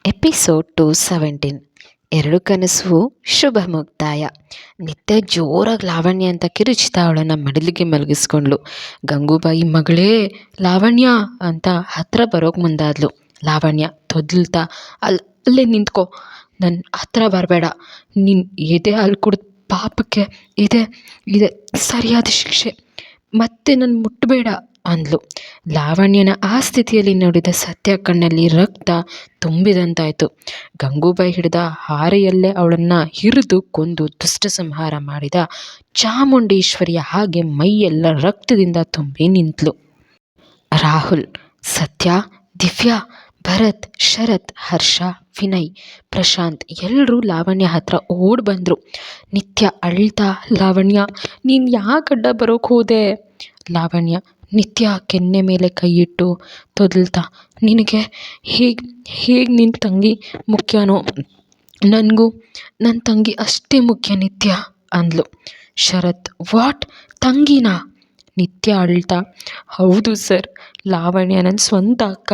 Episode 217 ಎರಡು ಕನಸು ಶುಭ ಮುಕ್ತಾಯ. ನಿತ್ಯ ಜೋರಾಗಿ ಲಾವಣ್ಯ ಅಂತ ಕಿರುಚ್ತಾ ಅವಳನ್ನು ಮಡಿಲಿಗೆ ಮಲಗಿಸ್ಕೊಂಡ್ಲು. ಗಂಗೂಬಾಯಿ ಮಗಳೇ ಲಾವಣ್ಯ ಅಂತ ಹತ್ರ ಬರೋಕೆ ಮುಂದಾದ್ಲು. ಲಾವಣ್ಯ ತೊದಲ್ತಾ ಅಲ್ಲೇ ನಿಂತ್ಕೊ, ನನ್ನ ಹತ್ರ ಬರಬೇಡ, ನಿನ್ನ ಎದೆ ಹಾಲು ಕುಡಿದ ಪಾಪಕ್ಕೆ ಇದೆ ಇದೆ ಸರಿಯಾದ ಶಿಕ್ಷೆ, ಮತ್ತೆ ನನ್ನ ಮುಟ್ಟಬೇಡ ಅಂದ್ಲು. ಲಾವಣ್ಯನ ಆ ಸ್ಥಿತಿಯಲ್ಲಿ ನೋಡಿದ ಸತ್ಯ ಕಣ್ಣಲ್ಲಿ ರಕ್ತ ತುಂಬಿದಂತಾಯಿತು. ಗಂಗೂಬಾಯಿ ಹಿಡಿದ ಹಾರೆಯಲ್ಲೇ ಅವಳನ್ನು ಹಿರಿದು ಕೊಂದು ದುಷ್ಟ ಸಂಹಾರ ಮಾಡಿದ ಚಾಮುಂಡೇಶ್ವರಿಯ ಹಾಗೆ ಮೈಯೆಲ್ಲ ರಕ್ತದಿಂದ ತುಂಬಿ ನಿಂತಳು. ರಾಹುಲ್, ಸತ್ಯ, ದಿವ್ಯಾ, ಭರತ್, ಶರತ್, ಹರ್ಷ, ವಿನಯ್, ಪ್ರಶಾಂತ್ ಎಲ್ಲರೂ ಲಾವಣ್ಯ ಹತ್ರ ಓಡಿ ಬಂದರು. ನಿತ್ಯ ಅಳ್ತಾ, ಲಾವಣ್ಯ ನೀನು ಯಾಕೆ ಅಡ್ಡ ಬರೋಕೆ ಹೋದೆ? ಲಾವಣ್ಯ ನಿತ್ಯ ಕೆನ್ನೆ ಮೇಲೆ ಕೈ ಇಟ್ಟು ತೊದಲ್ತಾ, ನಿನಗೆ ಹೇಗೆ ನಿನ್ನ ತಂಗಿ ಮುಖ್ಯನೋ ನನಗೂ ನನ್ನ ತಂಗಿ ಅಷ್ಟೇ ಮುಖ್ಯ ನಿತ್ಯ ಅಂದ್ಲು. ಶರತ್, ವಾಟ್, ತಂಗಿನಾ? ನಿತ್ಯ ಅಳ್ತಾ, ಹೌದು ಸರ್, ಲಾವಣ್ಯ ನನ್ನ ಸ್ವಂತ ಅಕ್ಕ,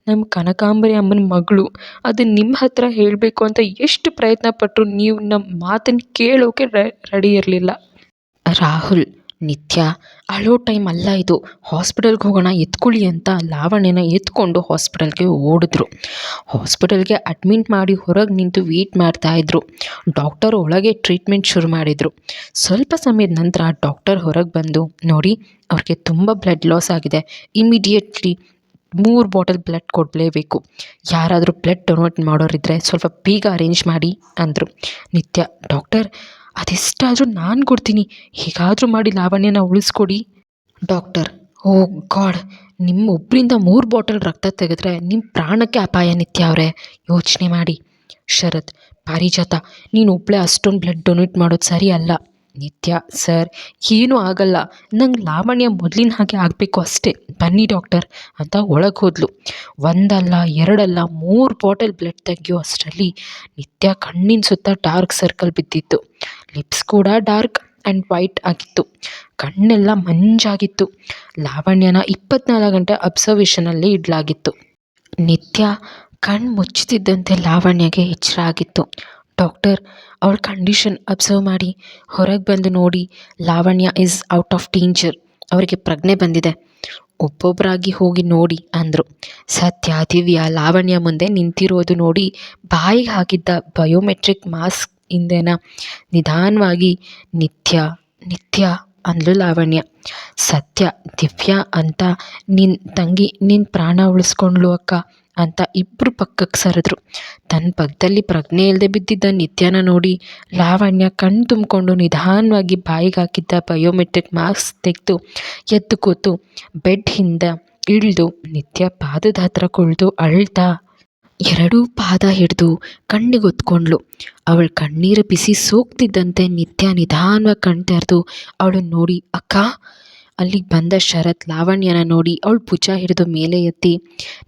ನಮ್ಮ ಕನಕಾಂಬರಿ ಅಮ್ಮನ ಮಗಳು. ಅದನ್ನು ನಿಮ್ಮ ಹತ್ರ ಹೇಳಬೇಕು ಅಂತ ಎಷ್ಟು ಪ್ರಯತ್ನ ಪಟ್ಟರು ನೀವು ನಮ್ಮ ಮಾತನ್ನು ಕೇಳೋಕೆ ರೆಡಿ ಇರಲಿಲ್ಲ. ರಾಹುಲ್, ನಿತ್ಯ ಅಳೋ ಟೈಮ್ ಅಲ್ಲ ಇದು, ಹಾಸ್ಪಿಟಲ್ಗೆ ಹೋಗೋಣ ಎತ್ಕೊಳ್ಳಿ ಅಂತ ಲಾವಣ್ಯನ ಎತ್ಕೊಂಡು ಹಾಸ್ಪಿಟಲ್ಗೆ ಓಡಿದ್ರು. ಹಾಸ್ಪಿಟಲ್ಗೆ ಅಡ್ಮಿಟ್ ಮಾಡಿ ಹೊರಗೆ ನಿಂತು ವೇಟ್ ಮಾಡ್ತಾಯಿದ್ರು. ಡಾಕ್ಟರ್ ಒಳಗೆ ಟ್ರೀಟ್ಮೆಂಟ್ ಶುರು ಮಾಡಿದರು. ಸ್ವಲ್ಪ ಸಮಯದ ನಂತರ ಡಾಕ್ಟರ್ ಹೊರಗೆ ಬಂದು, ನೋಡಿ ಅವ್ರಿಗೆ ತುಂಬ ಬ್ಲಡ್ ಲಾಸ್ ಆಗಿದೆ, ಇಮಿಡಿಯೇಟ್ಲಿ 3 ಬಾಟಲ್ ಬ್ಲಡ್ ಕೊಡಲೇಬೇಕು, ಯಾರಾದರೂ ಬ್ಲಡ್ ಡೊನೇಟ್ ಮಾಡೋರಿದ್ದರೆ ಸ್ವಲ್ಪ ಬೇಗ ಅರೇಂಜ್ ಮಾಡಿ ಅಂದರು. ನಿತ್ಯ, ಡಾಕ್ಟರ್ ಅದೆಷ್ಟಾದರೂ ನಾನು ಕೊಡ್ತೀನಿ, ಹೇಗಾದರೂ ಮಾಡಿ ಲಾವಣ್ಯನ ಉಳಿಸ್ಕೊಡಿ. ಡಾಕ್ಟರ್, ಓ ಗಾಡ್, ನಿಮ್ಮ ಒಬ್ಬರಿಂದ 3 ಬಾಟಲ್ ರಕ್ತ ತೆಗೆದ್ರೆ ನಿಮ್ಮ ಪ್ರಾಣಕ್ಕೆ ಅಪಾಯ ನಿತ್ಯ ಅವರೇ, ಯೋಚನೆ ಮಾಡಿ. ಶರತ್, ಪಾರಿಜಾತ, ನೀನು ಒಬ್ಬಳೇ ಅಷ್ಟೊಂದು ಬ್ಲಡ್ ಡೊನೇಟ್ ಮಾಡೋದು ಸರಿ ಅಲ್ಲ. ನಿತ್ಯ, ಸರ್ ಏನೂ ಆಗಲ್ಲ, ನಂಗೆ ಲಾವಣ್ಯ ಮೊದಲಿನ ಹಾಗೆ ಆಗಬೇಕು ಅಷ್ಟೇ, ಬನ್ನಿ ಡಾಕ್ಟರ್ ಅಂತ ಒಳಗೆ ಹೋದ್ಲು. ಒಂದಲ್ಲ ಎರಡಲ್ಲ 3 ಬಾಟಲ್ ಬ್ಲಡ್ ತೆಗಿಯೋ ಅಷ್ಟರಲ್ಲಿ ನಿತ್ಯ ಕಣ್ಣಿನ ಸುತ್ತ ಡಾರ್ಕ್ ಸರ್ಕಲ್ ಬಿದ್ದಿತ್ತು. ಲಿಪ್ಸ್ ಕೂಡ ಡಾರ್ಕ್ ಆ್ಯಂಡ್ ವೈಟ್ ಆಗಿತ್ತು. ಕಣ್ಣೆಲ್ಲ ಮಂಜಾಗಿತ್ತು. ಲಾವಣ್ಯನ 24 ಗಂಟೆ ಅಬ್ಸರ್ವೇಷನಲ್ಲಿ ಇಡಲಾಗಿತ್ತು. ನಿತ್ಯ ಕಣ್ಣು ಮುಚ್ಚುತ್ತಿದ್ದಂತೆ ಲಾವಣ್ಯಗೆ ಎಚ್ಚರ ಆಗಿತ್ತು. ಡಾಕ್ಟರ್, ಅವಳ ಕಂಡೀಷನ್ ಅಬ್ಸರ್ವ್ ಮಾಡಿ, ಹೊರಗೆ ಬಂದು ನೋಡಿ, Lavanya is out of danger, ಅವರಿಗೆ ಪ್ರಜ್ಞೆ ಬಂದಿದೆ, ಒಬ್ಬೊಬ್ಬರಾಗಿ ಹೋಗಿ ನೋಡಿ ಅಂದರು. ಸತ್ಯ, ದಿವ್ಯಾ ಲಾವಣ್ಯ ಮುಂದೆ ನಿಂತಿರೋದು ನೋಡಿ ಬಾಯಿಗೆ ಹಾಕಿದ್ದ ಬಯೋಮೆಟ್ರಿಕ್ ಮಾಸ್ಕ್ ಹಿಂದೆನ ನಿಧಾನವಾಗಿ ನಿತ್ಯ ನಿತ್ಯ ಅಂದ್ಲು ಲಾವಣ್ಯ. ಸತ್ಯ, ದಿವ್ಯಾ ಅಂತ ನಿನ್ನ ತಂಗಿ ನಿನ್ನ ಪ್ರಾಣ ಉಳಿಸ್ಕೊಂಡ್ಲು ಅಕ್ಕ ಅಂತ ಇಬ್ಬರು ಪಕ್ಕಕ್ಕೆ ಸರಿದ್ರು. ತನ್ನ ಪಕ್ಕದಲ್ಲಿ ಪ್ರಜ್ಞೆ ಇಲ್ಲದೆ ಬಿದ್ದಿದ್ದ ನಿತ್ಯನ ನೋಡಿ ಲಾವಣ್ಯ ಕಣ್ಣು ತುಂಬಿಕೊಂಡು ನಿಧಾನವಾಗಿ ಬಾಯಿಗೆ ಹಾಕಿದ್ದ ಬಯೋಮೆಟ್ರಿಕ್ ಮಾಸ್ಕ್ ತೆಗೆದು ಎದ್ದು ಕೂತು ಬೆಡ್ ಹಿಂದೆ ಇಳಿದು ನಿತ್ಯ ಪಾದದ ಹತ್ರ ಕುಳಿತು ಅಳ್ತಾ 2 ಪಾದ ಹಿಡಿದು ಕಣ್ಣಿಗೆ ಹೊತ್ಕೊಂಡ್ಳು. ಅವಳ ಕಣ್ಣೀರು ಬಿಸಿ ಸೋಕ್ತಿದ್ದಂತೆ ನಿತ್ಯ ನಿಧಾನವಾಗಿ ಕಣ್ ತೆರೆದು ಅವಳನ್ನು ನೋಡಿ, ಅಕ್ಕ. ಅಲ್ಲಿಗೆ ಬಂದ ಶರತ್ ಲಾವಣ್ಯನ ನೋಡಿ ಅವಳು ಭುಜ ಹಿಡಿದು ಮೇಲೆ ಎತ್ತಿ,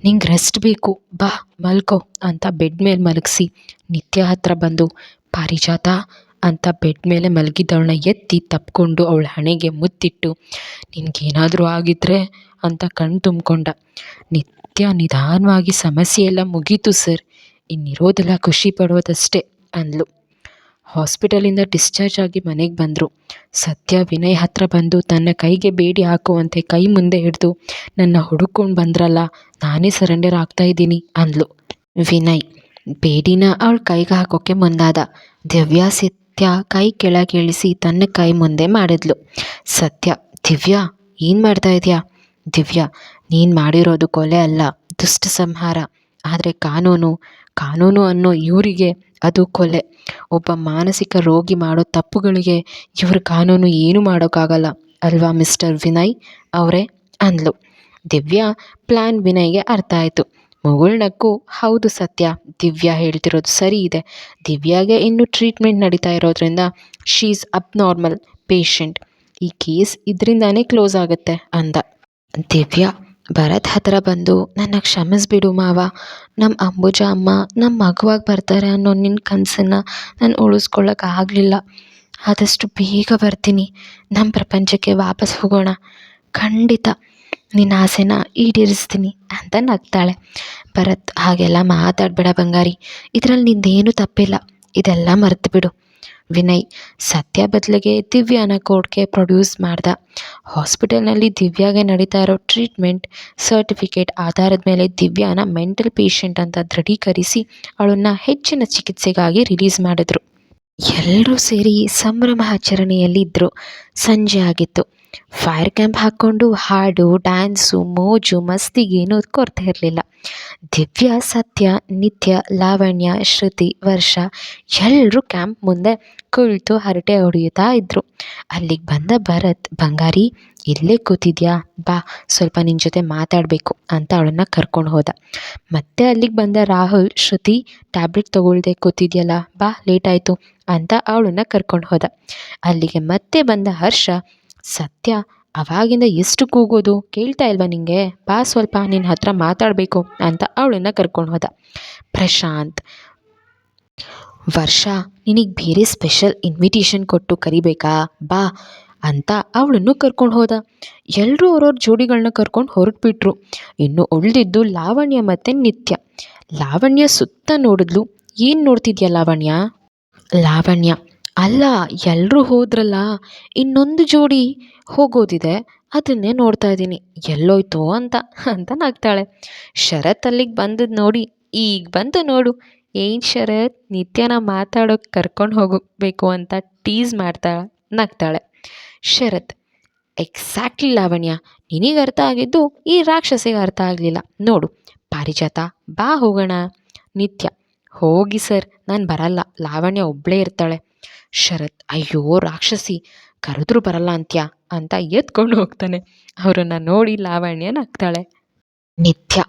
ನಿಂಗೆ ರೆಸ್ಟ್ ಬೇಕು, ಬಾ ಮಲ್ಕೋ ಅಂತ ಬೆಡ್ ಮೇಲೆ ಮಲಗಿಸಿ ನಿತ್ಯ ಹತ್ರ ಬಂದು, ಪಾರಿಜಾತ ಅಂತ ಬೆಡ್ ಮೇಲೆ ಮಲಗಿದ್ದವಳನ್ನ ಎತ್ತಿ ತಪ್ಪಿಕೊಂಡು ಅವಳ ಹಣೆಗೆ ಮುತ್ತಿಟ್ಟು, ನಿನಗೇನಾದರೂ ಆಗಿದ್ರೆ ಅಂತ ಕಣ್ಣು ತುಂಬಿಕೊಂಡ. ನಿತ್ಯ ನಿಧಾನವಾಗಿ, ಸಮಸ್ಯೆ ಎಲ್ಲ ಮುಗೀತು ಸರ್, ಇನ್ನಿರೋದೆಲ್ಲ ಖುಷಿ ಪಡೋದಷ್ಟೇ ಅಂದ್ಲು. ಹಾಸ್ಪಿಟಲಿಂದ ಡಿಸ್ಚಾರ್ಜ್ ಆಗಿ ಮನೆಗೆ ಬಂದರು. ಸತ್ಯ ವಿನಯ್ ಹತ್ರ ಬಂದು ತನ್ನ ಕೈಗೆ ಬೇಡಿ ಹಾಕುವಂತೆ ಕೈ ಮುಂದೆ ಹಿಡಿದು, ನನ್ನ ಹುಡುಕೊಂಡು ಬಂದ್ರಲ್ಲ, ನಾನೇ ಸರೆಂಡರ್ ಆಗ್ತಾಯಿದ್ದೀನಿ ಅಂದ್ಲು. ವಿನಯ್ ಬೇಡಿನ ಅವಳ ಕೈಗೆ ಹಾಕೋಕ್ಕೆ ಮುಂದಾದ. ದಿವ್ಯಾ ಸತ್ಯ ಕೈ ಕೆಳಗೆ ಇಳಿಸಿ ತನ್ನ ಕೈ ಮುಂದೆ ಮಾಡಿದ್ಲು. ಸತ್ಯ, ದಿವ್ಯಾ ಏನು ಮಾಡ್ತಾ ಇದೆಯಾ? ದಿವ್ಯಾ, ನೀನು ಮಾಡಿರೋದು ಕೊಲೆ ಅಲ್ಲ, ದುಷ್ಟ ಸಂಹಾರ, ಆದರೆ ಕಾನೂನು ಅನ್ನೋ ಇವರಿಗೆ ಅದು ಕೊಲೆ. ಒಬ್ಬ ಮಾನಸಿಕ ರೋಗಿ ಮಾಡೋ ತಪ್ಪುಗಳಿಗೆ ಇವ್ರ ಕಾನೂನು ಏನು ಮಾಡೋಕ್ಕಾಗಲ್ಲ ಅಲ್ವಾ ಮಿಸ್ಟರ್ ವಿನಯ್ ಅವರೇ ಅಂದ್ಲು. ದಿವ್ಯಾ ಪ್ಲ್ಯಾನ್ ವಿನಯ್ಗೆ ಅರ್ಥ ಆಯಿತು. ಮುಗುಳ್ನಕ್ಕೂ, ಹೌದು ಸತ್ಯ, ದಿವ್ಯಾ ಹೇಳ್ತಿರೋದು ಸರಿ ಇದೆ, ದಿವ್ಯಾಗೆ ಇನ್ನೂ ಟ್ರೀಟ್ಮೆಂಟ್ ನಡೀತಾ ಇರೋದ್ರಿಂದ ಶೀ ಈಸ್ ಅಬ್ನಾರ್ಮಲ್ ಪೇಷಂಟ್, ಈ ಕೇಸ್ ಇದರಿಂದಾನೇ ಕ್ಲೋಸ್ ಆಗುತ್ತೆ ಅಂದ. ದಿವ್ಯಾ ಭರತ್ ಹತ್ರ ಬಂದು, ನನ್ನ ಕ್ಷಮಿಸ್ಬಿಡು ಮಾವ, ನಮ್ಮ ಅಂಬುಜ ಅಮ್ಮ ನಮ್ಮ ಮಗುವಾಗಿ ಬರ್ತಾರೆ ಅನ್ನೋ ನಿನ್ನ ಕನಸನ್ನು ನಾನು ಉಳಿಸ್ಕೊಳ್ಳೋಕೆ ಆಗಲಿಲ್ಲ, ಆದಷ್ಟು ಬೇಗ ಬರ್ತೀನಿ, ನಮ್ಮ ಪ್ರಪಂಚಕ್ಕೆ ವಾಪಸ್ ಹೋಗೋಣ, ಖಂಡಿತ ನಿನ್ನ ಆಸೆನ ಈಡೇರಿಸ್ತೀನಿ ಅಂತ ನಗ್ತಾಳೆ. ಭರತ್, ಹಾಗೆಲ್ಲ ಮಾತಾಡಬೇಡ ಬಂಗಾರಿ, ಇದರಲ್ಲಿ ನಿಂದೇನು ತಪ್ಪಿಲ್ಲ, ಇದೆಲ್ಲ ಮರೆತು ಬಿಡು. ವಿನಯ್, ಸತ್ಯ ಬದಲಿಗೆ ದಿವ್ಯಾನ ಕೋರ್ಟ್ಗೆ ಪ್ರೊಡ್ಯೂಸ್ ಮಾಡ್ದ. ಹಾಸ್ಪಿಟಲ್ನಲ್ಲಿ ದಿವ್ಯಾಗೆ ನಡೀತಾ ಇರೋ ಟ್ರೀಟ್ಮೆಂಟ್ ಸರ್ಟಿಫಿಕೇಟ್ ಆಧಾರದ ಮೇಲೆ ದಿವ್ಯಾನ ಮೆಂಟಲ್ ಪೇಷಂಟ್ ಅಂತ ದೃಢೀಕರಿಸಿ ಅವಳನ್ನು ಹೆಚ್ಚಿನ ಚಿಕಿತ್ಸೆಗಾಗಿ ರಿಲೀಸ್ ಮಾಡಿದ್ರು. ಎಲ್ಲರೂ ಸೇರಿ ಸಂಭ್ರಮ ಆಚರಣೆಯಲ್ಲಿದ್ದರು. ಸಂಜೆ ಆಗಿತ್ತು. ಫೈರ್ ಕ್ಯಾಂಪ್ ಹಾಕ್ಕೊಂಡು ಹಾಡು, ಡ್ಯಾನ್ಸು, ಮೋಜು ಮಸ್ತಿಗೇನೂ ಕೊರತೆ ಇರಲಿಲ್ಲ. ದಿವ್ಯ, ಸತ್ಯ, ನಿತ್ಯ, ಲಾವಣ್ಯ, ಶ್ರುತಿ, ವರ್ಷ ಎಲ್ಲರೂ ಕ್ಯಾಂಪ್ ಮುಂದೆ ಕುಳಿತು ಹರಟೆ ಹೊಡೆಯುತ್ತಾ ಇದ್ದರು. ಅಲ್ಲಿಗೆ ಬಂದ ಭರತ್, ಬಂಗಾರಿ ಇಲ್ಲೇ ಕೂತಿದ್ಯಾ, ಬಾ ಸ್ವಲ್ಪ ನಿನ್ನ ಜೊತೆ ಮಾತಾಡಬೇಕು ಅಂತ ಅವಳನ್ನು ಕರ್ಕೊಂಡು ಹೋದ. ಮತ್ತೆ ಅಲ್ಲಿಗೆ ಬಂದ ರಾಹುಲ್, ಶ್ರುತಿ ಟ್ಯಾಬ್ಲೆಟ್ ತೊಗೊಳ್ದೆ ಕೂತಿದ್ಯಲ್ಲ, ಬಾ ಲೇಟ್ ಆಯಿತು ಅಂತ ಅವಳನ್ನು ಕರ್ಕೊಂಡು ಹೋದ. ಅಲ್ಲಿಗೆ ಮತ್ತೆ ಬಂದ ಹರ್ಷ, ಸತ್ಯ ಅವಾಗಿಂದ ಎಷ್ಟು ಕೂಗೋದು, ಕೇಳ್ತಾ ಇಲ್ವಾ ನಿಂಗೆ, ಬಾ ಸ್ವಲ್ಪ ನಿನ್ನ ಹತ್ರ ಮಾತಾಡಬೇಕು ಅಂತ ಅವಳನ್ನು ಕರ್ಕೊಂಡು ಹೋದ. ಪ್ರಶಾಂತ್, ವರ್ಷ ನಿನಗೆ ಬೇರೆ ಸ್ಪೆಷಲ್ ಇನ್ವಿಟೇಷನ್ ಕೊಟ್ಟು ಕರಿಬೇಕಾ, ಬಾ ಅಂತ ಅವಳನ್ನು ಕರ್ಕೊಂಡು ಹೋದ. ಎಲ್ಲರೂ ಅವ್ರವ್ರ ಜೋಡಿಗಳನ್ನ ಕರ್ಕೊಂಡು ಹೊರಟ್ಬಿಟ್ರು. ಇನ್ನು ಉಳಿದಿದ್ದು ಲಾವಣ್ಯ ಮತ್ತು ನಿತ್ಯ. ಲಾವಣ್ಯ ಸುತ್ತ ನೋಡಿದ್ಲು. ಏನು ನೋಡ್ತಿದ್ಯಾ ಲಾವಣ್ಯ? ಲಾವಣ್ಯ, ಅಲ್ಲ ಎಲ್ಲರೂ ಹೋದ್ರಲ್ಲ, ಇನ್ನೊಂದು ಜೋಡಿ ಹೋಗೋದಿದೆ, ಅದನ್ನೇ ನೋಡ್ತಾ ಇದ್ದೀನಿ, ಎಲ್ಲೋಯ್ತು ಅಂತ ಅಂತ ನಗ್ತಾಳೆ. ಶರತ್ ಅಲ್ಲಿಗೆ ಬಂದದ್ದು ನೋಡಿ, ಈಗ ಬಂತು ನೋಡು, ಏನು ಶರತ್ ನಿತ್ಯನ ಮಾತಾಡೋಕೆ ಕರ್ಕೊಂಡು ಹೋಗಬೇಕು ಅಂತ ಟೀಸ್ ನಗ್ತಾಳೆ. ಶರತ್, ಎಕ್ಸಾಕ್ಟ್ಲಿ ಲಾವಣ್ಯ, ನಿನಗೆ ಅರ್ಥ ಆಗಿದ್ದು ಈ ರಾಕ್ಷಸಿಗೆ ಅರ್ಥ ಆಗಲಿಲ್ಲ ನೋಡು. ಪಾರಿಜಾತ, ಬಾ ಹೋಗೋಣ. ನಿತ್ಯ, ಹೋಗಿ ಸರ್, ನಾನು ಬರಲ್ಲ, ಲಾವಣ್ಯ ಒಬ್ಬಳೇ ಇರ್ತಾಳೆ. ಶರತ್, ಅಯ್ಯೋ ರಾಕ್ಷಸಿ, ಕರೆದ್ರೂ ಬರಲ್ಲ ಅಂತ್ಯ ಅಂತ ಎತ್ಕೊಂಡು ಹೋಗ್ತಾನೆ. ಅವರನ್ನು ನೋಡಿ ಲಾವಣ್ಯ ನಗ್ತಾಳೆ. ನಿತ್ಯ,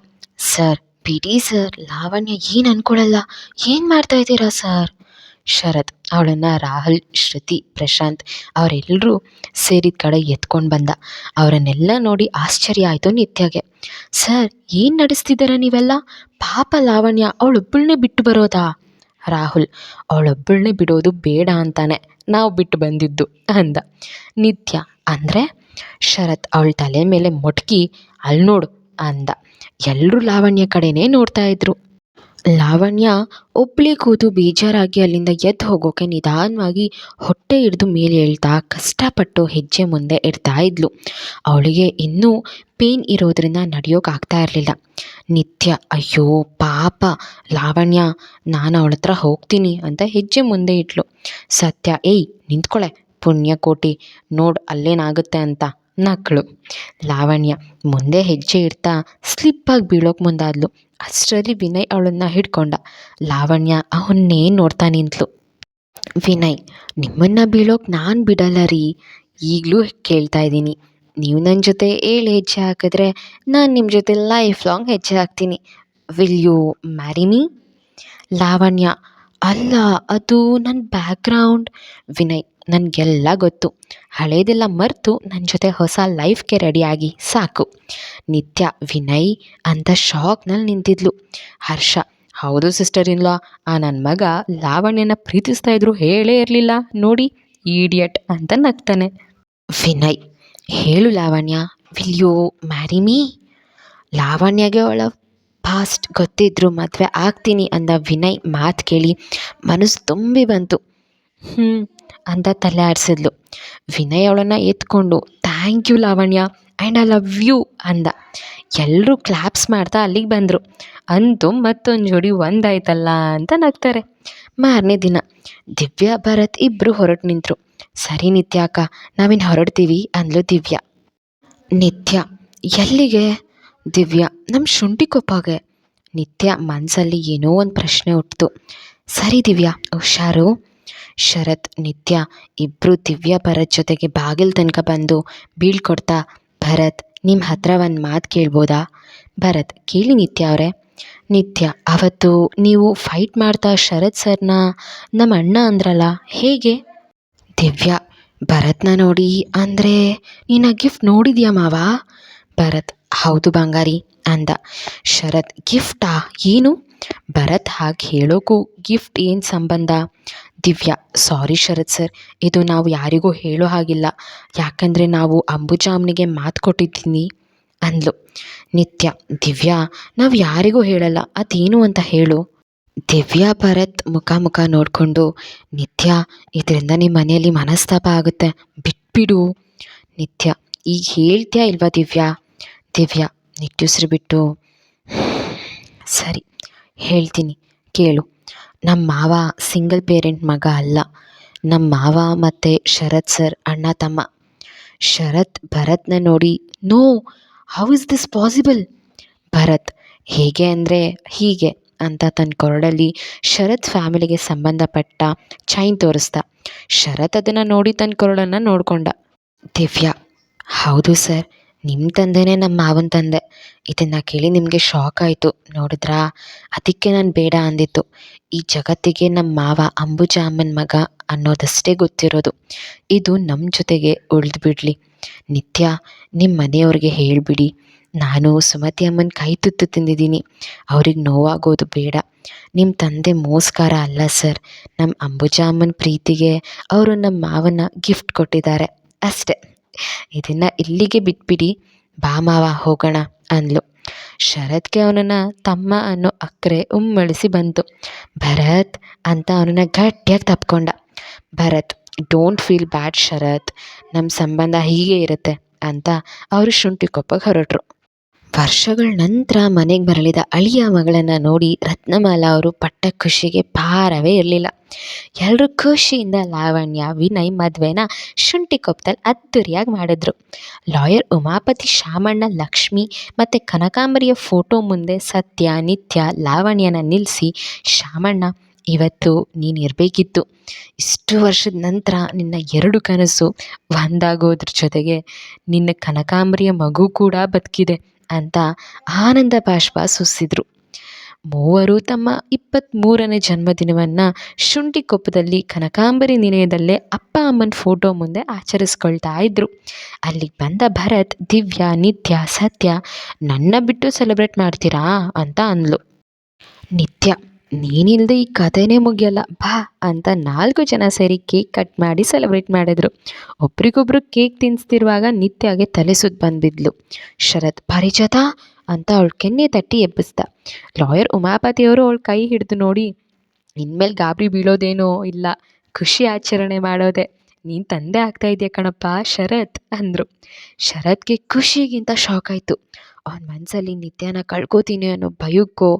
ಸರ್ ಬಿಡಿ ಸರ್, ಲಾವಣ್ಯ ಏನು ಅನ್ಕೊಳ್ಳಲ್ಲ, ಏನು ಮಾಡ್ತಾ ಇದ್ದೀರಾ ಸರ್? ಶರತ್ ಅವಳನ್ನು ರಾಹುಲ್, ಶ್ರುತಿ, ಪ್ರಶಾಂತ್ ಅವರೆಲ್ಲರೂ ಸೇರಿದ ಕಡೆ ಎತ್ಕೊಂಡು ಬಂದ. ಅವರನ್ನೆಲ್ಲ ನೋಡಿ ಆಶ್ಚರ್ಯ ಆಯಿತು ನಿತ್ಯಗೆ. ಸರ್ ಏನು ನಡೆಸ್ತಿದ್ದೀರ ನೀವೆಲ್ಲ? ಪಾಪ ಲಾವಣ್ಯ, ಅವಳೊಬ್ಬಳನ್ನೇ ಬಿಟ್ಟು ಬರೋದಾ? ರಾಹುಲ್, ಅವಳೊಬ್ಬಳನ್ನೇ ಬಿಡೋದು ಬೇಡ ಅಂತಾನೆ ನಾವು ಬಿಟ್ಟು ಬಂದಿದ್ದು ಅಂದ. ನಿತ್ಯ, ಅಂದರೆ? ಶರತ್ ಅವಳ ತಲೆ ಮೇಲೆ ಮೊಟಕಿ, ಅಲ್ಲಿ ನೋಡು ಅಂದ. ಎಲ್ಲರೂ ಲಾವಣ್ಯ ಕಡೆನೇ ನೋಡ್ತಾ ಇದ್ರು. ಲಾವಣ್ಯ ಒಬ್ಬಳೇ ಕೂತು ಬೇಜಾರಾಗಿ ಅಲ್ಲಿಂದ ಎದ್ದು ಹೋಗೋಕೆ ನಿಧಾನವಾಗಿ ಹೊಟ್ಟೆ ಹಿಡಿದು ಮೇಲೆ ಹೇಳ್ತಾ ಕಷ್ಟಪಟ್ಟು ಹೆಜ್ಜೆ ಮುಂದೆ ಇಡ್ತಾ ಇದ್ಲು. ಅವಳಿಗೆ ಇನ್ನೂ ಪೇನ್ ಇರೋದ್ರಿಂದ ನಡೆಯೋಕ್ಕಾಗ್ತಾ ಇರಲಿಲ್ಲ. ನಿತ್ಯ, ಅಯ್ಯೋ ಪಾಪ ಲಾವಣ್ಯ, ನಾನು ಅವಳ ಹತ್ರ ಹೋಗ್ತೀನಿ ಅಂತ ಹೆಜ್ಜೆ ಮುಂದೆ ಇಟ್ಲು. ಸತ್ಯ, ಏಯ್ ನಿಂತ್ಕೊಳೆ ಪುಣ್ಯಕೋಟಿ, ನೋಡು ಅಲ್ಲೇನಾಗುತ್ತೆ ಅಂತ ನಕ್ಕಳು. ಲಾವಣ್ಯ ಮುಂದೆ ಹೆಜ್ಜೆ ಇಡ್ತಾ ಸ್ಲಿಪ್ಪಾಗಿ ಬೀಳೋಕೆ ಮುಂದಾದ್ಲು. ಅಷ್ಟರಲ್ಲಿ ವಿನಯ್ ಅವಳನ್ನು ಹಿಡ್ಕೊಂಡ. ಲಾವಣ್ಯ ಅವನ್ನೇ ನೋಡ್ತಾ ನಿಂತಳು. ವಿನಯ್, ನಿಮ್ಮನ್ನು ಬೀಳೋಕೆ ನಾನು ಬಿಡಲ್ಲ ರೀ, ಈಗಲೂ ಕೇಳ್ತಾ ಇದ್ದೀನಿ, ನೀವು ನನ್ನ ಜೊತೆ 7 ಹೆಜ್ಜೆ ಹಾಕಿದ್ರೆ ನಾನು ನಿಮ್ಮ ಜೊತೆ ಲೈಫ್ ಲಾಂಗ್ ಹೆಜ್ಜೆ ಹಾಕ್ತೀನಿ. Will you marry me? Lavanya, ಅಲ್ಲ ಅದು ನನ್ನ ಬ್ಯಾಕ್ಗ್ರೌಂಡ್. ವಿನಯ್, ನನಗೆಲ್ಲ ಗೊತ್ತು, ಹಳೇದೆಲ್ಲ ಮರೆತು ನನ್ನ ಜೊತೆ ಹೊಸ ಲೈಫ್ಗೆ ರೆಡಿಯಾಗಿ ಸಾಕು. ನಿತ್ಯ, ವಿನಯ್ ಅಂತ ಶಾಕ್ನಲ್ಲಿ ನಿಂತಿದ್ಲು. ಹರ್ಷ, ಹೌದು ಸಿಸ್ಟರ್ ಇನ್ ಲಾ, ಆ ನನ್ನ ಮಗ ಲಾವಣ್ಯನ ಪ್ರೀತಿಸ್ತಾ ಇದ್ರು ಹೇಳೇ ಇರಲಿಲ್ಲ ನೋಡಿ, ಈಡಿಯಟ್ ಅಂತ ನಗ್ತಾನೆ. ವಿನಯ್, ಹೇಳು Lavanya, will you marry me? ಲಾವಣ್ಯಗೆ ಅವಳ ಫಾಸ್ಟ್ ಗೊತ್ತಿದ್ರು ಮದುವೆ ಆಗ್ತೀನಿ ಅಂದ ವಿನಯ್ ಮಾತು ಕೇಳಿ ಮನಸ್ಸು ತುಂಬಿ ಬಂತು. ಅಂತ ತಲೆ ಆಡಿಸಿದ್ಲು. ವಿನಯ್ ಅವಳನ್ನು ಎತ್ಕೊಂಡು thank you Lavanya and I love you ಅಂದ. ಎಲ್ಲರೂ ಕ್ಲಾಪ್ಸ್ ಮಾಡ್ತಾ ಅಲ್ಲಿಗೆ ಬಂದರು. ಅಂತೂ ಮತ್ತೊಂದು ಜೋಡಿ ಒಂದಾಯ್ತಲ್ಲ ಅಂತ ನಗ್ತಾರೆ. ಮಾರನೇ ದಿನ ದಿವ್ಯಾ, ಭರತ್ ಇಬ್ಬರು ಹೊರಟು ನಿಂತರು. ಸರಿ ನಿತ್ಯ ಅಕ್ಕ, ನಾವಿನ್ನು ಹೊರಡ್ತೀವಿ ಅಂದ್ಲು ದಿವ್ಯಾ. ನಿತ್ಯ, ಎಲ್ಲಿಗೆ? ದಿವ್ಯಾ, ನಮ್ಮ ಶುಂಠಿ ಕೊಪ್ಪಗೆ. ನಿತ್ಯ ಮನಸ್ಸಲ್ಲಿ ಏನೋ ಒಂದು ಪ್ರಶ್ನೆ ಹುಟ್ಟಿತು. ಸರಿ ದಿವ್ಯಾ, ಹುಷಾರು. ಶರತ್, ನಿತ್ಯ ಇಬ್ಬರು ದಿವ್ಯಾ ಭರತ್ ಜೊತೆಗೆ ಬಾಗಿಲು ತನಕ ಬಂದು ಬೀಳ್ಕೊಡ್ತಾ, ಭರತ್ ನಿಮ್ಮ ಹತ್ರ ಒಂದು ಮಾತು ಕೇಳ್ಬೋದಾ? ಭರತ್, ಕೇಳಿ ನಿತ್ಯ ಅವರೇ. ನಿತ್ಯ, ಅವತ್ತು ನೀವು ಫೈಟ್ ಮಾಡ್ತಾ ಶರತ್ ಸರ್ನ ನಮ್ಮ ಅಣ್ಣ ಅಂದ್ರಲ್ಲ, ಹೇಗೆ? ದಿವ್ಯಾ, ಭರತ್ನ ನೋಡಿ ಅಂದರೆ ನೀನು ಆ ಗಿಫ್ಟ್ ನೋಡಿದ್ಯಾ ಮಾವ? ಭರತ್, ಹೌದು ಬಂಗಾರಿ ಅಂದ. ಶರತ್, ಗಿಫ್ಟಾ? ಏನು? ಭರತ್, ಹಾಗೆ ಹೇಳೋಕ್ಕೂ ಗಿಫ್ಟ್ ಏನು ಸಂಬಂಧ? ದಿವ್ಯಾ, ಸಾರಿ ಶರತ್ ಸರ್, ಇದು ನಾವು ಯಾರಿಗೂ ಹೇಳೋ ಹಾಗಿಲ್ಲ, ಯಾಕಂದರೆ ನಾವು ಅಂಬುಜಾಮ್ನಿಗೆ ಮಾತು ಕೊಟ್ಟಿದ್ದೀನಿ ಅಂದ್ಲು. ನಿತ್ಯ, ದಿವ್ಯಾ, ನಾವು ಯಾರಿಗೂ ಹೇಳಲ್ಲ, ಅದೇನು ಅಂತ ಹೇಳು. ದಿವ್ಯಾ ಭರತ್ ಮುಖ ನೋಡಿಕೊಂಡು, ನಿತ್ಯ, ಇದರಿಂದ ನಿಮ್ಮ ಮನೆಯಲ್ಲಿ ಮನಸ್ತಾಪ ಆಗುತ್ತೆ, ಬಿಟ್ಬಿಡು. ನಿತ್ಯ, ಈಗ ಹೇಳ್ತೀಯಾ ಇಲ್ವಾ ದಿವ್ಯಾ? ದಿವ್ಯಾ ನಿಟ್ಟುಸಿರು ಬಿಟ್ಟು, ಸರಿ ಹೇಳ್ತೀನಿ ಕೇಳು. ನಮ್ಮ ಮಾವ ಸಿಂಗಲ್ ಪೇರೆಂಟ್ ಮಗ ಅಲ್ಲ. ನಮ್ಮ ಮಾವ ಮತ್ತು ಶರತ್ ಸರ್ ಅಣ್ಣ ತಮ್ಮ. ಶರತ್ ಭರತ್ನ ನೋಡಿ, no, how is this possible? Bharath, ಹೇಗೆ ಅಂದರೆ ಹೀಗೆ ಅಂತ ತನ್ನ ಕೊರಳಲ್ಲಿ ಶರತ್ ಫ್ಯಾಮಿಲಿಗೆ ಸಂಬಂಧಪಟ್ಟ ಚೈನ್ ತೋರಿಸ್ದ. ಶರತ್ ಅದನ್ನು ನೋಡಿ ತನ್ನ ಕೊರಳನ್ನು ನೋಡಿಕೊಂಡ. ದಿವ್ಯಾ, ಹೌದು ಸರ್, ನಿಮ್ಮ ತಂದೆನೇ ನಮ್ಮ ಮಾವನ ತಂದೆ. ಇದನ್ನು ಕೇಳಿ ನಿಮಗೆ ಶಾಕ್ ಆಯಿತು ನೋಡಿದ್ರಾ? ಅದಕ್ಕೆ ನಾನು ಬೇಡ ಅಂದಿತ್ತು. ಈ ಜಗತ್ತಿಗೆ ನಮ್ಮ ಮಾವ ಅಂಬುಜಾ ಅಮ್ಮನ ಮಗ ಅನ್ನೋದಷ್ಟೇ ಗೊತ್ತಿರೋದು. ಇದು ನಮ್ಮ ಜೊತೆಗೆ ಉಳಿದು ಬಿಡಲಿ. ನಿತ್ಯ, ನಿಮ್ಮ ಮನೆಯವ್ರಿಗೆ ಹೇಳಿಬಿಡಿ, ನಾನು ಸುಮತಿ ಅಮ್ಮನ ಕೈ ತುತ್ತು ತಿಂದಿದ್ದೀನಿ, ಅವ್ರಿಗೆ ನೋವಾಗೋದು ಬೇಡ. ನಿಮ್ಮ ತಂದೆ ಮೋಸ್ಕಾರ ಅಲ್ಲ ಸರ್, ನಮ್ಮ ಅಂಬುಜಾ ಅಮ್ಮನ ಪ್ರೀತಿಗೆ ಅವರು ನಮ್ಮ ಮಾವನ ಗಿಫ್ಟ್ ಕೊಟ್ಟಿದ್ದಾರೆ ಅಷ್ಟೆ. ಇದನ್ನು ಇಲ್ಲಿಗೆ ಬಿಟ್ಬಿಡಿ, ಬಾ ಮಾವ ಹೋಗೋಣ ಅಂದ್ಲು. ಶರತ್ಗೆ ಅವನನ್ನು ತಮ್ಮ ಅನ್ನೋ ಅಕ್ಕರೆ ಉಮ್ಮಳಿಸಿ ಬಂತು. ಭರತ್ ಅಂತ ಅವನನ್ನು ಗಟ್ಟಿಯಾಗಿ ತಪ್ಕೊಂಡ. ಭರತ್, ಡೋಂಟ್ ಫೀಲ್ ಬ್ಯಾಡ್ ಶರತ್, ನಮ್ಮ ಸಂಬಂಧ ಹೀಗೆ ಇರುತ್ತೆ ಅಂತ ಅವರು ಶುಂಠಿ ಕೊಪ್ಪಗೆ ಹೊರಟರು. ವರ್ಷಗಳ ನಂತರ ಮನೆಗೆ ಮರಳಿದ ಅಳಿಯ ಮಗಳನ್ನು ನೋಡಿ ರತ್ನಮಾಲಾ ಅವರು ಪಟ್ಟ ಖುಷಿಗೆ ಪಾರವೇ ಇರಲಿಲ್ಲ. ಎಲ್ಲರೂ ಖುಷಿಯಿಂದ ಲಾವಣ್ಯ, ವಿನಯ್ ಮದುವೆನ ಶುಂಠಿ ಕೊಪ್ಪದಲ್ಲಿ ಅದ್ದೂರಿಯಾಗಿ ಮಾಡಿದ್ರು. ಲಾಯರ್ ಉಮಾಪತಿ, ಶಾಮಣ್ಣ, ಲಕ್ಷ್ಮಿ ಮತ್ತು ಕನಕಾಂಬರಿಯ ಫೋಟೋ ಮುಂದೆ ಸತ್ಯ, ನಿತ್ಯ, ಲಾವಣ್ಯನ ನಿಲ್ಲಿಸಿ, ಶಾಮಣ್ಣ, ಇವತ್ತು ನೀನು ಇರಬೇಕಿತ್ತು. ಇಷ್ಟು ವರ್ಷದ ನಂತರ ನಿನ್ನ 2 ಕನಸು ಒಂದಾಗೋದ್ರ ಜೊತೆಗೆ ನಿನ್ನ ಕನಕಾಂಬರಿಯ ಮಗು ಕೂಡ ಬದುಕಿದೆ ಅಂತ ಆನಂದ ಬಾಷ್ಪ ಸುರಿಸಿದ್ರು. ಮೂವರು ತಮ್ಮ 23ನೇ ಜನ್ಮದಿನವನ್ನು ಶುಂಠಿ ಕೊಪ್ಪದಲ್ಲಿ ಕನಕಾಂಬರಿ ನಿಲಯದಲ್ಲೇ ಅಪ್ಪ ಅಮ್ಮನ ಫೋಟೋ ಮುಂದೆ ಆಚರಿಸ್ಕೊಳ್ತಾ ಇದ್ರು. ಅಲ್ಲಿಗೆ ಬಂದ ಭರತ್, ದಿವ್ಯಾ, ನಿತ್ಯ, ಸತ್ಯ, ನನ್ನ ಬಿಟ್ಟು ಸೆಲೆಬ್ರೇಟ್ ಮಾಡ್ತೀರಾ ಅಂತ ಅಂದ್ಲು. ನಿತ್ಯ, ನೀನಿಲ್ಲದೆ ಈ ಕಥೆನೇ ಮುಗಿಯಲ್ಲ, ಬಾ ಅಂತ 4 ಜನ ಸೇರಿ ಕೇಕ್ ಕಟ್ ಮಾಡಿ ಸೆಲೆಬ್ರೇಟ್ ಮಾಡಿದ್ರು. ಒಬ್ರಿಗೊಬ್ರು ಕೇಕ್ ತಿನ್ನಿಸ್ತಿರುವಾಗ ನಿತ್ಯಗೆ ತಲೆ ಸುತ್ತ ಬಂದುಬಿದ್ಲು. ಶರತ್, ಪಾರಿಜಾತ ಅಂತ ಅವಳು ಕೆನ್ನೆ ತಟ್ಟಿ ಎಬ್ಬಿಸ್ದ. ಲಾಯರ್ ಉಮಾಪತಿಯವರು ಅವಳ ಕೈ ಹಿಡಿದು ನೋಡಿ, ಇನ್ಮೇಲೆ ಗಾಬರಿ ಬೀಳೋದೇನೋ ಇಲ್ಲ, ಖುಷಿ ಆಚರಣೆ ಮಾಡೋದೆ, ನೀನು ತಂದೆ ಆಗ್ತಾ ಇದೆಯಾ ಕಣಪ್ಪ ಶರತ್ ಅಂದರು. ಶರತ್ಗೆ ಖುಷಿಗಿಂತ ಶಾಕ್ ಆಯಿತು. ಅವನ ಮನಸ್ಸಲ್ಲಿ ನಿತ್ಯನ ಕಳ್ಕೊತೀನಿ ಅನ್ನೋ ಭಯಕ್ಕೋ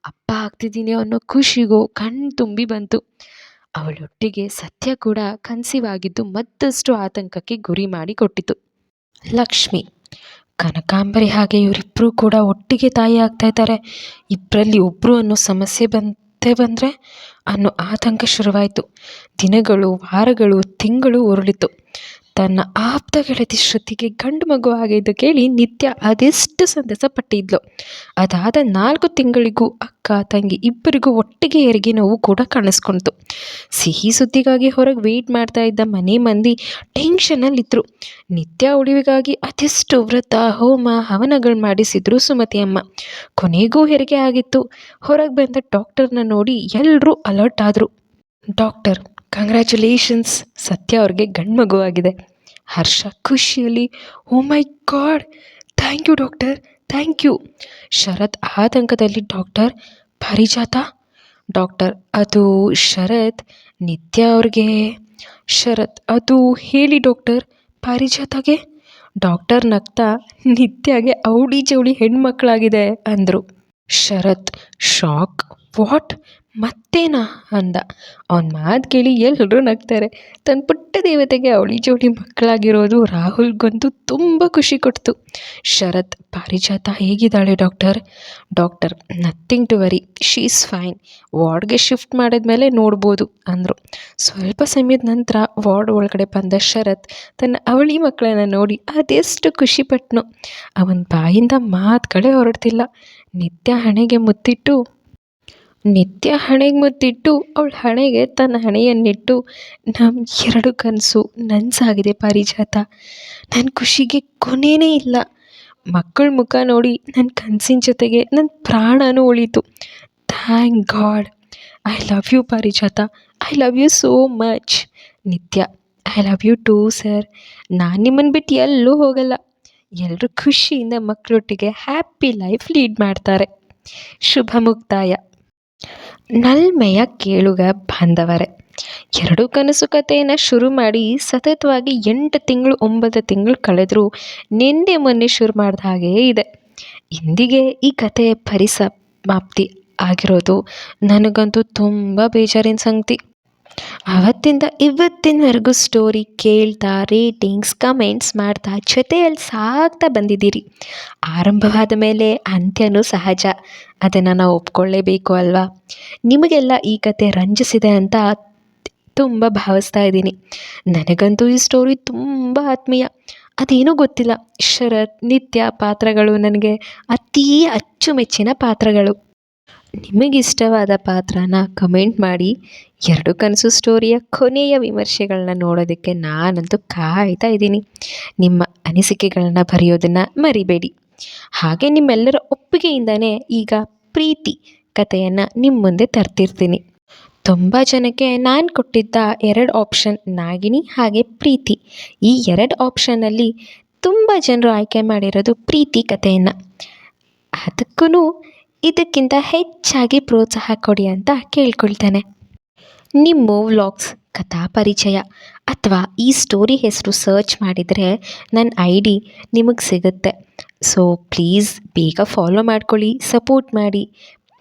ಅಪ್ಪ ಆಗ್ತಿದ್ದೀನಿ ಅನ್ನೋ ಖುಷಿಗೋ ಕಣ್ಣು ತುಂಬಿ ಬಂತು. ಅವಳೊಟ್ಟಿಗೆ ಸತ್ಯ ಕೂಡ ಕನ್ಸೀವ್ ಆಗಿದ್ದು ಮತ್ತಷ್ಟು ಆತಂಕಕ್ಕೆ ಗುರಿ ಮಾಡಿ ಕೊಟ್ಟಿತು. ಲಕ್ಷ್ಮಿ, ಕನಕಾಂಬರಿ ಹಾಗೆ ಇವರಿಬ್ಬರು ಕೂಡ ಒಟ್ಟಿಗೆ ತಾಯಿ ಆಗ್ತಾ ಇದ್ದಾರೆ, ಇಬ್ಬರಲ್ಲಿ ಒಬ್ಬರು ಅನ್ನೋ ಸಮಸ್ಯೆ ಬಂದರೆ ಅನ್ನೋ ಆತಂಕ ಶುರುವಾಯಿತು. ದಿನಗಳು, ವಾರಗಳು, ತಿಂಗಳು ಉರುಳಿತು. ತನ್ನ ಆಪ್ತ ಗೆಳತಿ ಶ್ರುತಿಗೆ ಗಂಡು ಮಗು ಆಗಿದ್ದು ಕೇಳಿ ನಿತ್ಯ ಅದೆಷ್ಟು ಸಂತಸ ಪಟ್ಟಿದ್ಲು. ಅದಾದ 4 ತಿಂಗಳಿಗೂ ಅಕ್ಕ ತಂಗಿ ಇಬ್ಬರಿಗೂ ಒಟ್ಟಿಗೆ ಹೆರಿಗೆ ನೋವು ಕೂಡ ಕಾಣಿಸ್ಕೊಳ್ತು. ಸಿಹಿ ಸುದ್ದಿಗಾಗಿ ಹೊರಗೆ ವೆಯ್ಟ್ ಮಾಡ್ತಾ ಇದ್ದ ಮನೆ ಮಂದಿ ಟೆನ್ಷನಲ್ಲಿದ್ದರು. ನಿತ್ಯ ಉಳಿವಿಗಾಗಿ ಅದೆಷ್ಟು ವ್ರತ, ಹೋಮ, ಹವನಗಳು ಮಾಡಿಸಿದ್ರು ಸುಮತಿ ಅಮ್ಮ. ಕೊನೆಗೂ ಹೆರಿಗೆ ಆಗಿತ್ತು. ಹೊರಗೆ ಬಂದ ಡಾಕ್ಟರ್ನ ನೋಡಿ ಎಲ್ಲರೂ ಅಲರ್ಟ್ ಆದರು. ಡಾಕ್ಟರ್, ಕಂಗ್ರ್ಯಾಚುಲೇಷನ್ಸ್, ಸತ್ಯ ಅವ್ರಿಗೆ ಗಂಡು ಮಗು ಆಗಿದೆ. ಹರ್ಷ ಖುಷಿಯಲ್ಲಿ, oh my God, thank you doctor, thank you. Sharath ಆತಂಕದಲ್ಲಿ, ಡಾಕ್ಟರ್, ಪಾರಿಜಾತ? ಡಾಕ್ಟರ್, ಅದು ಶರತ್, ನಿತ್ಯ ಅವ್ರಿಗೆ. ಶರತ್, ಅದು ಹೇಳಿ ಡಾಕ್ಟರ್, ಪಾರಿಜಾತಗೆ? ಡಾಕ್ಟರ್ ನಗ್ತಾ, ನಿತ್ಯಗೆ ಔಡಿ ಜವಳಿ ಹೆಣ್ಮಕ್ಳಾಗಿದೆ ಅಂದರು. ಶರತ್ ಶಾಕ್, ವಾಟ್, ಮತ್ತೇನಾ ಅಂದ. ಅವನ ಮಾತು ಕೇಳಿ ಎಲ್ಲರೂ ನಗ್ತಾರೆ. ತನ್ನ ಪುಟ್ಟ ದೇವತೆಗೆ ಅವಳಿ ಜೋಡಿ ಮಕ್ಕಳಾಗಿರೋದು ರಾಹುಲ್ಗಂತೂ ತುಂಬ ಖುಷಿ ಕೊಡ್ತು. ಶರತ್, ಪಾರಿಜಾತ ಹೇಗಿದ್ದಾಳೆ doctor? Doctor, nothing to worry, she is fine, ವಾರ್ಡ್ಗೆ ಶಿಫ್ಟ್ ಮಾಡಿದ್ಮೇಲೆ ನೋಡ್ಬೋದು ಅಂದರು. ಸ್ವಲ್ಪ ಸಮಯದ ನಂತರ ವಾರ್ಡ್ ಒಳಗಡೆ ಬಂದ ಶರತ್ ತನ್ನ ಅವಳಿ ಮಕ್ಕಳನ್ನು ನೋಡಿ ಅದೆಷ್ಟು ಖುಷಿಪಟ್ಟನು. ಅವನ ಬಾಯಿಂದ ಮಾತುಗಳೇ ಹೊರಡ್ತಿಲ್ಲ. ನಿತ್ಯ ಹಣೆಗೆ ಮುತ್ತಿಟ್ಟು ಅವಳ ಹಣೆಗೆ ತನ್ನ ಹಣೆಯನ್ನಿಟ್ಟು, ನಮ್ಮ 2 ಕನಸು ನನಸಾಗಿದೆ ಪಾರಿಜಾತ, ನನ್ನ ಖುಷಿಗೆ ಕೊನೆಯೇ ಇಲ್ಲ. ಮಕ್ಕಳ ಮುಖ ನೋಡಿ ನನ್ನ ಕನಸಿನ ಜೊತೆಗೆ ನನ್ನ ಪ್ರಾಣನೂ ಉಳೀತು. Thank God. I love you Parijata, I love you so much. Nitya, I love you too sir, ನಾನು ನಿಮ್ಮನ್ನು ಬಿಟ್ಟು ಎಲ್ಲೂ ಹೋಗಲ್ಲ. ಎಲ್ಲರೂ ಖುಷಿಯಿಂದ ಮಕ್ಕಳೊಟ್ಟಿಗೆ ಹ್ಯಾಪಿ ಲೈಫ್ ಲೀಡ್ ಮಾಡ್ತಾರೆ. ಶುಭ ಮುಕ್ತಾಯ. ನಲ್ಮೆಯ ಕೇಳುಗ ಬಾಂಧವರೇ, ಎರಡು ಕನಸು ಕಥೆಯನ್ನು ಶುರು ಮಾಡಿ ಸತತವಾಗಿ 8 ತಿಂಗಳು 9 ತಿಂಗಳು ಕಳೆದರೂ ನಿನ್ನೆ ಮೊನ್ನೆ ಶುರು ಮಾಡಿದ ಹಾಗೇ ಇದೆ. ಇಂದಿಗೆ ಈ ಕತೆ ಪರಿಸಮಾಪ್ತಿ ಆಗಿರೋದು ನನಗಂತೂ ತುಂಬ ಬೇಜಾರಿನ ಸಂಗತಿ. ಅವತ್ತಿಂದ ಇವತ್ತಿನವರೆಗೂ ಸ್ಟೋರಿ ಕೇಳ್ತಾ ರೇಟಿಂಗ್ಸ್ ಕಮೆಂಟ್ಸ್ ಮಾಡ್ತಾ ಜೊತೆಯಲ್ಲಿ ಸಾಗ್ತಾ ಬಂದಿದ್ದೀರಿ. ಆರಂಭವಾದ ಮೇಲೆ ಅಂತ್ಯನೂ ಸಹಜ, ಅದನ್ನು ನಾವು ಒಪ್ಕೊಳ್ಳೇಬೇಕು ಅಲ್ವಾ. ನಿಮಗೆಲ್ಲ ಈ ಕತೆ ರಂಜಿಸಿದೆ ಅಂತ ತುಂಬ ಭಾವಿಸ್ತಾ ಇದ್ದೀನಿ. ನನಗಂತೂ ಈ ಸ್ಟೋರಿ ತುಂಬ ಆತ್ಮೀಯ. ಅದೇನೂ ಗೊತ್ತಿಲ್ಲ, ಶರತ್ ನಿತ್ಯ ಪಾತ್ರಗಳು ನನಗೆ ಅತೀ ಅಚ್ಚುಮೆಚ್ಚಿನ ಪಾತ್ರಗಳು. ನಿಮಗಿಷ್ಟವಾದ ಪಾತ್ರನ ಕಮೆಂಟ್ ಮಾಡಿ. ಎರಡು ಕನಸು ಸ್ಟೋರಿಯ ಕೊನೆಯ ವಿಮರ್ಶೆಗಳನ್ನ ನೋಡೋದಕ್ಕೆ ನಾನಂತೂ ಕಾಯ್ತಾ ಇದ್ದೀನಿ. ನಿಮ್ಮ ಅನಿಸಿಕೆಗಳನ್ನ ಬರೆಯೋದನ್ನು ಮರಿಬೇಡಿ. ಹಾಗೆ ನಿಮ್ಮೆಲ್ಲರ ಒಪ್ಪಿಗೆಯಿಂದನೇ ಈಗ ಪ್ರೀತಿ ಕಥೆಯನ್ನು ನಿಮ್ಮ ಮುಂದೆ ತರ್ತಿರ್ತೀನಿ. ತುಂಬ ಜನಕ್ಕೆ ನಾನು ಕೊಟ್ಟಿದ್ದ 2 ಆಪ್ಷನ್ ನಾಗಿನಿ ಹಾಗೆ ಪ್ರೀತಿ. ಈ 2 ಆಪ್ಷನ್ನಲ್ಲಿ ತುಂಬ ಜನರು ಆಯ್ಕೆ ಮಾಡಿರೋದು ಪ್ರೀತಿ ಕಥೆಯನ್ನು. ಅದಕ್ಕೂ ಇದಕ್ಕಿಂತ ಹೆಚ್ಚಾಗಿ ಪ್ರೋತ್ಸಾಹ ಕೊಡಿ ಅಂತ ಕೇಳ್ಕೊಳ್ತೇನೆ. ನಿಮ್ಮ ವ್ಲಾಗ್ಸ್ ಕಥಾ ಪರಿಚಯ ಅಥವಾ ಈ ಸ್ಟೋರಿ ಹೆಸರು ಸರ್ಚ್ ಮಾಡಿದರೆ ನನ್ನ ID ನಿಮಗೆ ಸಿಗುತ್ತೆ. ಸೊ ಪ್ಲೀಸ್ ಬೇಗ ಫಾಲೋ ಮಾಡ್ಕೊಳ್ಳಿ, ಸಪೋರ್ಟ್ ಮಾಡಿ.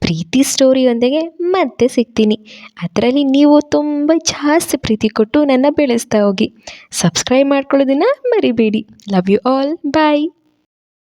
ಪ್ರೀತಿ ಸ್ಟೋರಿಯೊಂದಿಗೆ ಮತ್ತೆ ಸಿಗ್ತೀನಿ. ಅದರಲ್ಲಿ ನೀವು ತುಂಬ ಜಾಸ್ತಿ ಪ್ರೀತಿ ಕೊಟ್ಟು ನನ್ನ ಬೆಳೆಸ್ತಾ ಹೋಗಿ. ಸಬ್ಸ್ಕ್ರೈಬ್ ಮಾಡ್ಕೊಳ್ಳೋದನ್ನು ಮರಿಬೇಡಿ. Love you all. ಬಾಯ್.